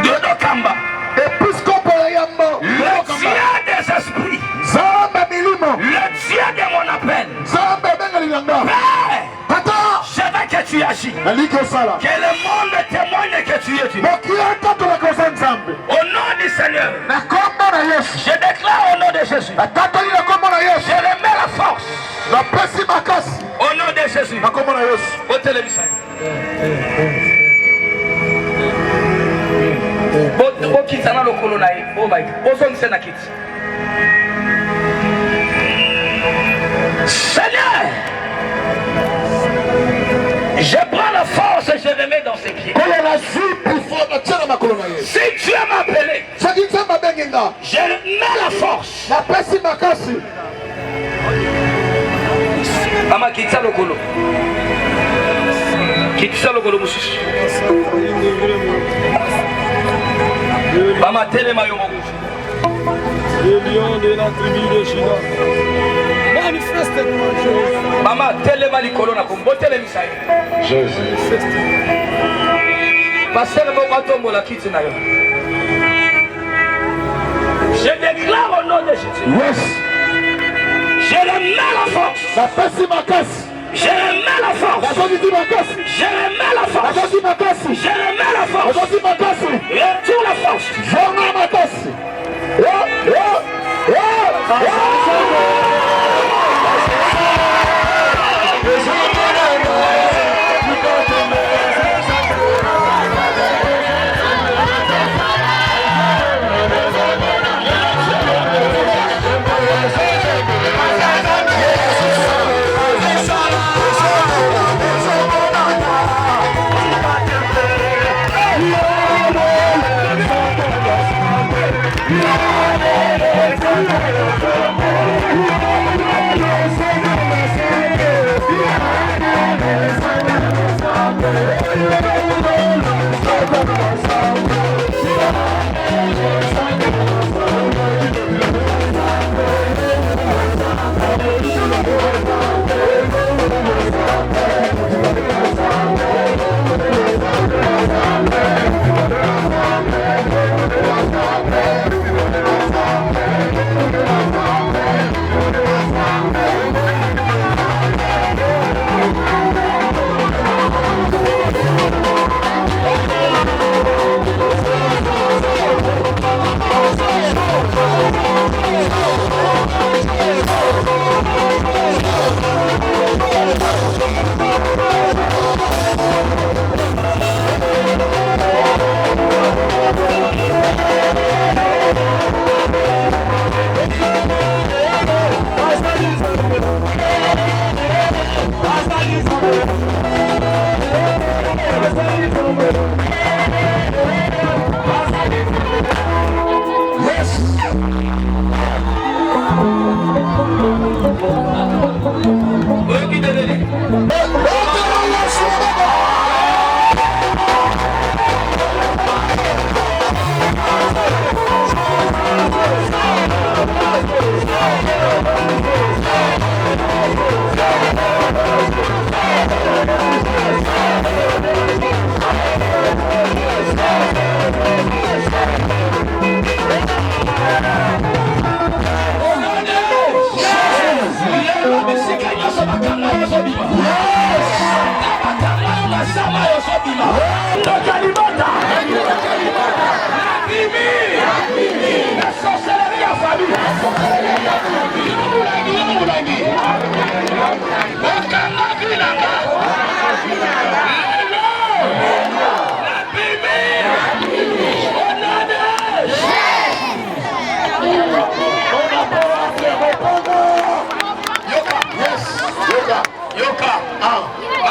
de Dokamba. Episcopo Yambo. Le Dieu des esprits. Zamba milimo. Le Dieu de mon appel. Zamba bengali nanga. Père. Tata. Je veux que tu agis. Naliko sala. Que le monde témoigne que tu es Dieu. Mokiata tulakosa Nzambe. Au nom du Seigneur. Na kombo na Yesu. Je déclare au nom de Jésus. Na tata ina kombo na Yesu. Je remets la force. Na pesi makasi. Au nom de Jésus. Na kombo na Yesu. Au télévision. Bokitana lokolo na ye. Oh my God. Ozongise na kiti. Seigneur. Je prends la force et je remets dans ses pieds. Si Dieu m'a appelé, je mets la force. Maman, quitte ça le colo. Quitte ça le colo, monsieur. Maman, téléma yo mogo. Le lion de la tribu de Juda. Manifeste-toi, Jésus. Maman, téléma li colo na kombo télémisa. Jésus. Pasteur Mokatombo la quitte na yo. Je déclare au nom de Jésus. Yes. Je remets la force. La pesi makasi. Je remets la force. Je remets la force. Je remets la force. Retourne la force.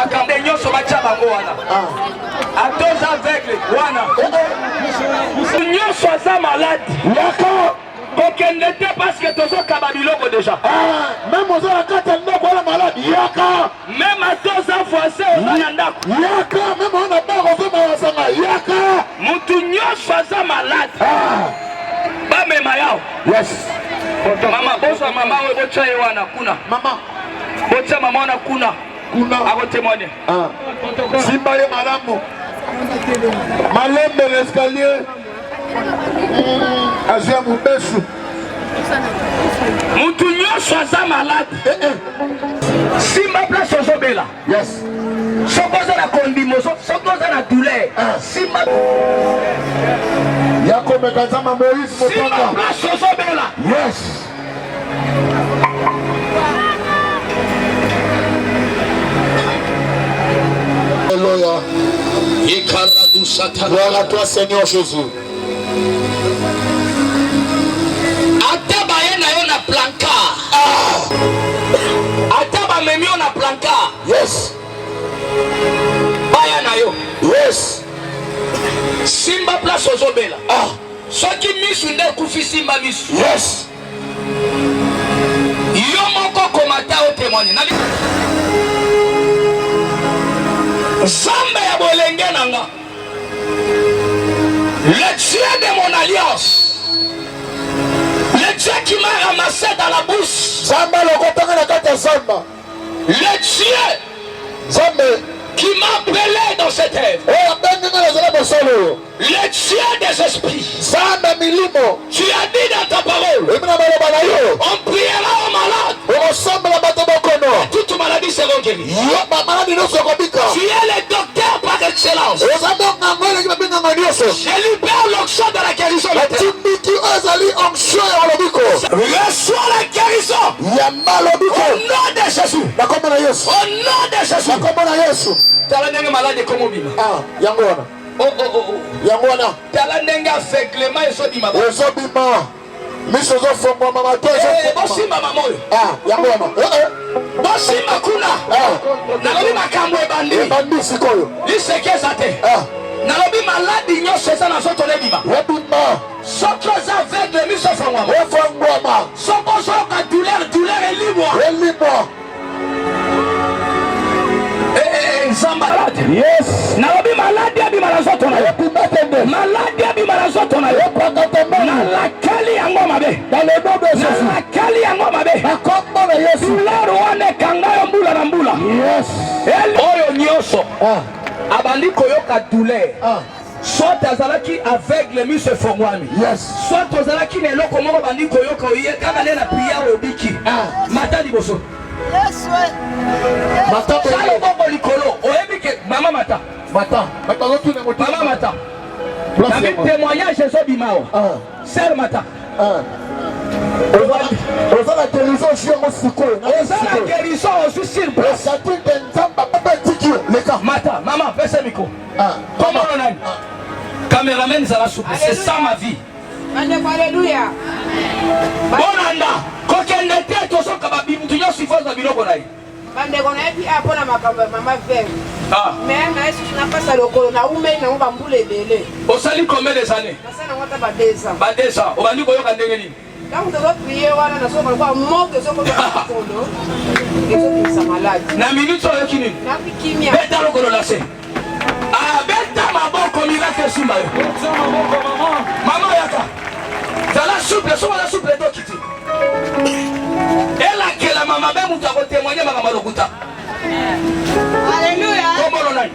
makambo nyonso batia bango wana atoza aveugle wana nyonso aza malade Yaka. kokende te parce que tozokaba biloko déjà Même aux gens qui ont voilà malade. Yaka. même atoza voisin oza na ndako Yaka. Même on a pas refait ma sanga. Yaka. mutu nyonso aza malade bamema yao Yes. mama bosa mama oyo botya ye wana kuna Maman. botya mama wana kuna akotémoigne Simba ye malamu. Malembe l'escalier. Azia mubesu. mutu nyonso aza malade simba place ozobela Yes. soki oza na kondimo soki oza na douleur simba Yako mekazama Moïse simba Mopanga. place ozobela Yes. Alléluia. Gloire à toi Seigneur Jésus. ata baye na yo na plancard ata bamemi yo na plancard Yes. baya na yo Yes. simba place ozobela soki misu nde ekufi simba misu Yes. yo moko komata otémoigne nzambe ya bolenge na nga le Dieu de mon alliance, le Dieu qui m'a ramassé dans la bouche, Zamba lokotanga na kata Zamba. le Dieu Zamba qui m'a appelé dans cette œuvre, le le Dieu des esprits. Zamba milimo. Tu as dit dans ta parole, on priera aux malades, toute maladie sera guérie. Tu es le docteur par excellence. Je libère l'onction de la guérison. Reçois la guérison. Au nom de Jésus. Au nom de Jésus. Tala ndenge malade comme obima. Yangwana. Yangwana. Tala ndenge aveuglement ezobima. Ezobima. Miso zo fomba mama to zo. Bosimba mama oyo. Yangwana. Bosimba kuna. Nalobi makambo ebandi. Ebandi sikoyo. Lisekeza te. Nalobi maladi nyonso eza na nzoto nebima. Ebima. Soki oza aveugle miso efongwama. Efongwama. Soki ozoyoka douleur elibwa. Elibwa. Nzamba. Yes. Nalobi maladi abima na nzoto na yo. Maladi abima na nzoto na yo. Nalakali yango mabe. Nalakali yango mabe. Douleur wana ekanga yo mbula na mbula. Yes. Oyo nyonso abandi koyoka douleur. Soit azalaki aveugle miso efongwami. Yes. Soit ozalaki na eloko moko bandi koyoka oye kaka nde na prière obiki. Mata liboso. Yes. Mata sala bongo likolo oyebi ke mama mata. Mata. Mata lotu ne moti. Mama mata. Nami témoignage ezobimao. Sœur mata. Ozala guérison sur mon sikoyo. Ozala guérison aussi sur place. Chacun d'ensemble papa tikio leka. Mata, maman, fais micro. Comment on a? Caméraman ça va souper. C'est ça ma vie. Alléluia. Bonanda, kokende te tosoka ba bimutu nyosi foza biloko na ye. Bande kona epi apona makambo mama vert. Mais na yesu na pasa lokolo na ume na ngomba mbule bele. Osali combien des années? Nasana ngota ba 2 ans. Ba 2 ans. Obandi koyoka ndenge nini? Donc de prier wana na soka kwa moto soko kwa kondo. Yesu ni malade. Na minute oyo kinini? Na kimia. Beta lokolo la se. Beta maboko miracle simba yo. Beta maboko mama. Mama yaka. Zala souple, so wala souple to kiti. Ela ke la mama be mutu ko témoigner mama lokuta. Alléluia. Komolo nani?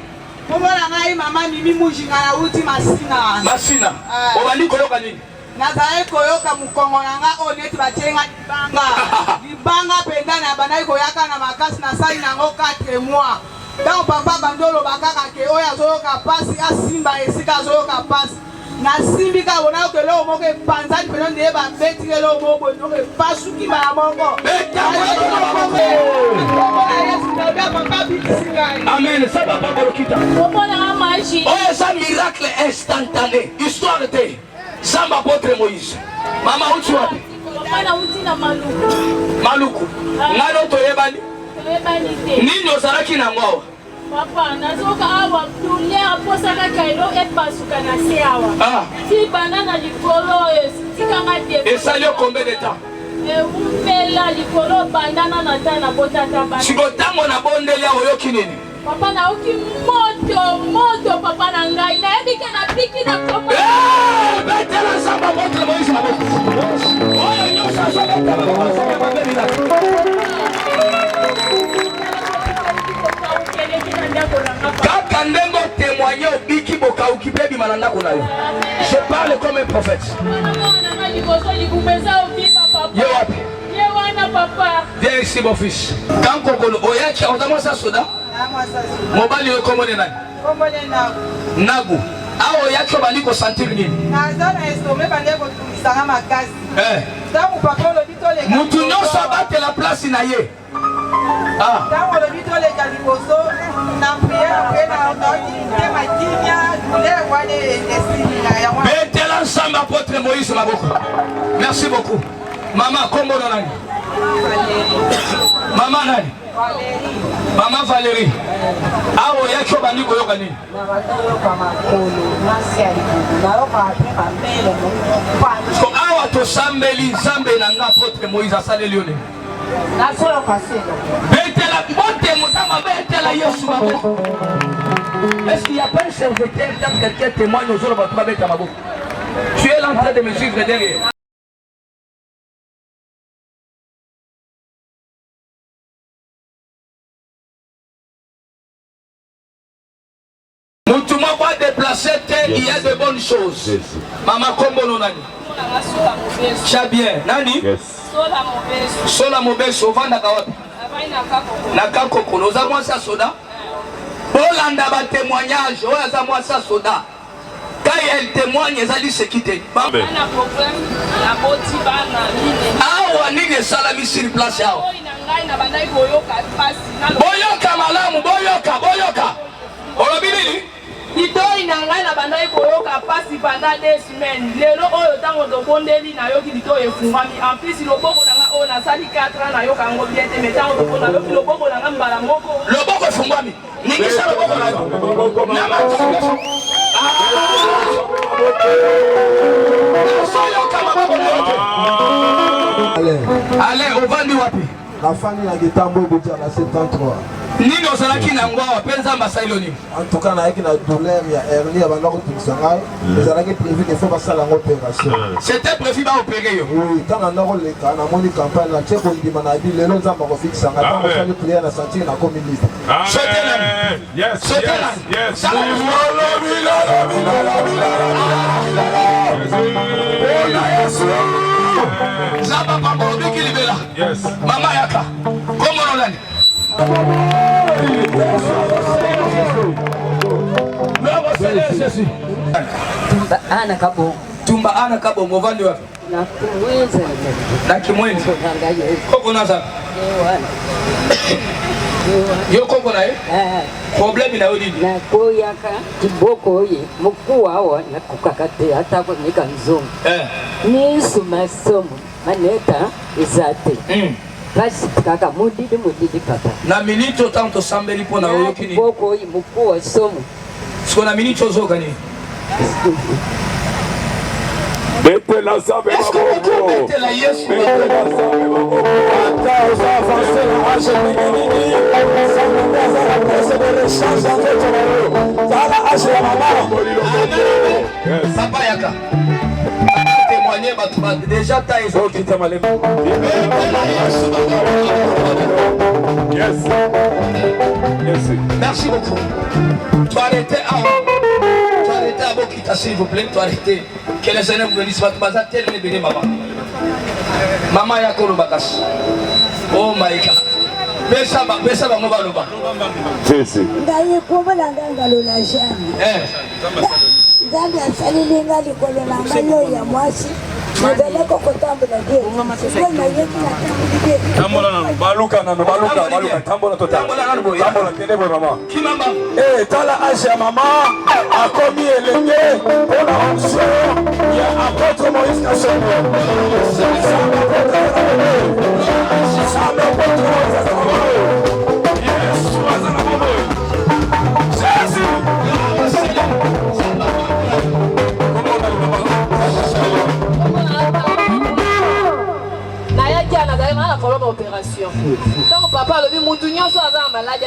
Komolo ngai mama mimi mujinga na uti masina. Masina. Obandi koyoka nini? Nazali koyoka mukongo nanga oneti batenga libanga. Libanga penda na banai koyaka na makasi na sali nango 4 mois. Donc papa bandolo bakaka ke oya zoyoka pasi asimba esika zoyoka pasi. Na simbika bona ke lo moko panzani peno ndie ba beti lo moko ndoke pasuki ba moko. Amen. Ça va pas bolokita. Oh, ça miracle instantané. Histoire de Samba Potre Moïse. Mama uti wapi? Mama uti na Maluku. Maluku. Ngano toyebani? Nini ozalaki na ngwa? Papa, nazoka awa douleur posaka kailo et basuka na se awa. Ah. Si banana likolo tika ngate. Et ça lui combien de temps? Umela likolo banana na tana botata banana. Sikotango na bondeli oyoki nini? Papa na oki moto papa na ngai na ebike na piki na komo. Betela samba moto Moïse na boko. Oyo nyosa so betela samba bébé na. Kaka ndengo témoigner obiki bokauki bebi mananda kuna yo. Je parle comme un prophète. Yo wapi? Yewana papa. Viens ici mon fils. Quand kokolo oyachi ozamo sa soda? Mobali yo komone nani? Komone Nagu. Awo yacho bali ko sentir nini? Nazana estome bande ko tumisanga makasi. Tangu papa lo bitole. Mutu nyonso abate la place na ye. Ah. Tangu lo bitole kaliboso na prière na tema kimia kule wale destiny na ya wana. Betela ensemble apôtre Moïse Maboko. Merci beaucoup. Maman kombo nani? Maman nani? Maman Valérie. Awo yacho bandi ko yoka nini? Na bato kwa makolo nasi alibu na yoka apepa mbele mo. So awa to sambeli zambe na nga apôtre Moïse asaleli one. Na solo paselo. Betela bote mutama betela Yesu Maboko. Est-ce qu'il n'y a pas un serviteur quand quelqu'un témoigne aux autres va mettre Maboko? Tu es là en train de me suivre derrière. Moutouma va déplacer terre, il y a de bonnes choses. Maman Kombono Nani. Chabien, Nani? Sola Mobeso, Vanda Kawapi. Nakako, nous avons ça soda. Bolanda ba témoignage, oya moi ça soda. Quand elle témoigne, elle dit ce qui te. Ah, nini salami sur place yao. Boyoka malamu, boyoka. Olobi nini? Itoi na ngai na bandai koyoka pasi pendant 2 semaines. Lelo oyo tango to bondeli na yoki lito efungami. En plus loboko na nga o na sali 4 ans na yoka ngo bien te metango to na yoki loboko na nga mbala moko. Loboko efungami. Ningi sa loboko na yo. Na mata. Allez, au vandi wapi? La famille a Gitambo Boutia la 73. Nini ozalaki na ngwa penza masailo nini? En tout cas, na na douleur ya hernie ya bana ko tusangai. Les alaki prévu qu'il faut passer l'opération. C'était prévu ba opérer yo. Oui, quand on a le cas, na moni campagne na tcheko ndi manabi lelo nzamba ko fixa nga tant ko prière na sentir na communiste. Yes. Zaba papa obiki libela. Yes. Mama yaka. Komo nolani. Tumba ana kabo movandi wapi? Na Kimwenzi. Koko naza. Yo koko na problème na yodi. Na koyaka kiboko ye mkuu wao na kukakate hata kwa nika nzongo. Ni sumasomo maneta izate. Basi kaka mudidi papa. Na minito tanto sambeli pona oyoki ni. Boko yi mkuu wa somo. Siko na minito zoka ni. Betela sabe Maboko. Betela Yesu. Betela sabe Maboko. Ata osa avancer na marche minini. Sambaza la presse de rechange en fait tomorrow. Zala ashe ya mama. Yes. Papa yaka. Témoigner batuba déjà ta ezo qui t'a malé. Yes. Merci beaucoup. Tu arrêtais à Bokita s'il vous plaît, tu arrêtais. Que les élèves me disent pas tel me béni maman. Maman ya kolo bakas. Oh my God. Besa ba mo ba loba. Si. Ndaye kuba la ngalo la jambe. Zambi asalili ngali kolo la ngalo ya mwasi. Ndeleko kotambula ge. Sio na yetu na tambula. Tambola na baluka tambola total. Tambola kende bo mama. Kimamba. Tala asha mama akomi elenge ona onso ya apôtre Moïse Kasongo. Yes, opération. Tant papa alobi mutu nyonso aza na maladi